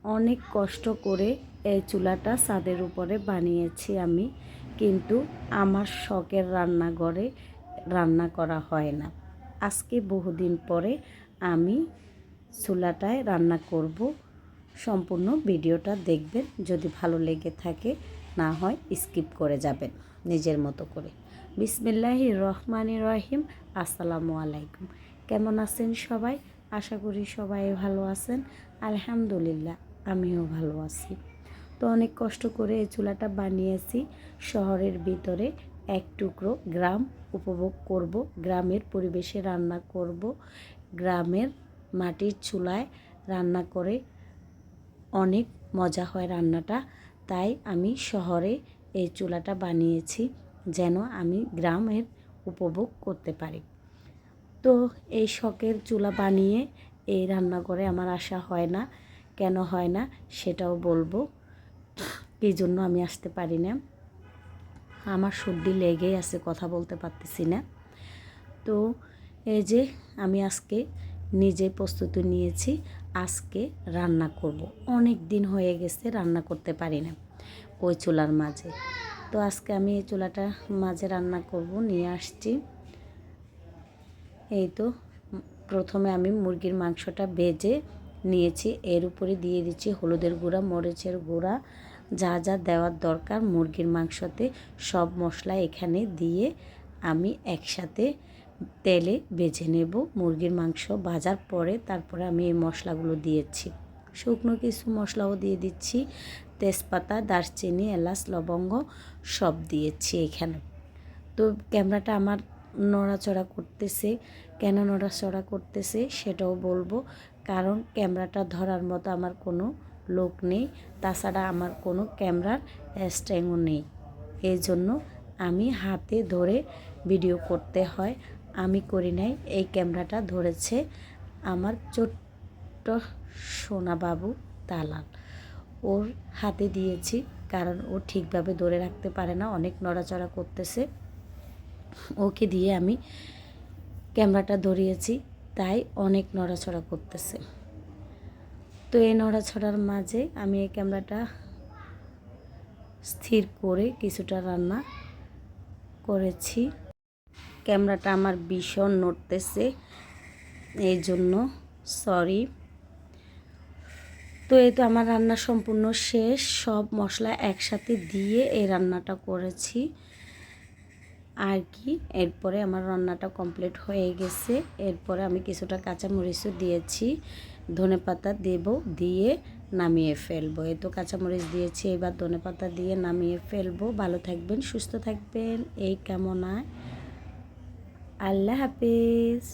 অনেক কষ্ট করে এই চুলাটা ছাদের উপরে বানিয়েছি আমি, কিন্তু আমার শখের রান্নাঘরে রান্না করা হয় না। আজকে বহুদিন পরে আমি চুলাটায় রান্না করব। সম্পূর্ণ ভিডিওটা দেখবেন, যদি ভালো লেগে থাকে, না হয় স্কিপ করে যাবেন নিজের মতো করে। বিসমিল্লাহির রহমানির রহিম। আসসালামু আলাইকুম। কেমন আছেন সবাই? আশা করি সবাই ভালো আছেন। আলহামদুলিল্লাহ, আমিও ভালো আছি। তো অনেক কষ্ট করে এই চুলাটা বানিয়েছি। শহরের ভিতরে এক টুকরো গ্রাম উপভোগ করব, গ্রামের পরিবেশে রান্না করব। গ্রামের মাটির চুলায় রান্না করে অনেক মজা হয় রান্নাটা। তাই আমি শহরে এই চুলাটা বানিয়েছি, যেন আমি গ্রামের উপভোগ করতে পারি। তো এই শখের চুলা বানিয়ে এই রান্নাঘরে আমার আসা হয় না। কেন হয় না সেটাও বলবো, কী জন্য আমি আসতে পারি না। আমার সর্দি লেগেই আছে, কথা বলতে পারতেছি না। তো এই যে আমি আজকে নিজে প্রস্তুতি নিয়েছি, আজকে রান্না করব। অনেক দিন হয়ে গেছে রান্না করতে পারি না ওই চুলার মাঝে। তো আজকে আমি এই চুলাটার মাঝে রান্না করব, নিয়ে আসছি। এই তো প্রথমে আমি মুরগির মাংসটা ভেজে নিয়েছি। এর উপরে দিয়ে দিচ্ছি হলুদের গুঁড়া, মরিচের গুঁড়া, যা যা দেওয়ার দরকার মুরগির মাংসতে সব মশলা এখানে দিয়ে আমি একসাথে তেলে ভেজে নেব। মুরগির মাংস ভাজার পরে তারপরে আমি এই মশলাগুলো দিয়েছি। শুকনো কিছু মশলাও দিয়ে দিচ্ছি, তেজপাতা, দারচিনি, এলাচ, লবঙ্গ সব দিয়েছি এখানে। তো ক্যামেরাটা আমার নড়াচড়া করতেছে, কেন নড়াচড়া করতেছে সেটাও বলবো। কারণ ক্যামেরাটা ধরার মতো আমার কোনো লোক নেই, তাছাড়া আমার কোনো ক্যামেরার স্ট্যান্ডও নেই। এই জন্য আমি হাতে ধরে ভিডিও করতে হয়। আমি করি নাই, এই ক্যামেরাটা ধরেছে আমার ছোট্ট সোনাবাবু দালাল, ওর হাতে দিয়েছি। কারণ ও ঠিকভাবে ধরে রাখতে পারে না, অনেক নড়াচড়া করতেছে। ওকে দিয়ে আমি ক্যামেরাটা ধরিয়েছি, তাই অনেক নড়াচড়া করতেছে। তো এই নড়াচড়ার মাঝে আমি এই ক্যামেরাটা স্থির করে কিছুটা রান্না করেছি। ক্যামেরাটা আমার ভীষণ নড়তেছে, এই জন্য সরি। তো এই তো আমার রান্না সম্পূর্ণ শেষ। সব মশলা একসাথে দিয়ে এই রান্নাটা করেছি আর কি। এরপরে আমার রান্নাটা কমপ্লিট হয়ে গেছে। এরপরে আমি কিছুটা কাঁচামরিচও দিয়েছি, ধনেপাতা দেব, দিয়ে নামিয়ে ফেলবো। এই তো কাঁচামরিচ দিয়েছি, এবার ধনেপাতা দিয়ে নামিয়ে ফেলবো। ভালো থাকবেন, সুস্থ থাকবেন এই কামনায়। আল্লাহ হাফেজ।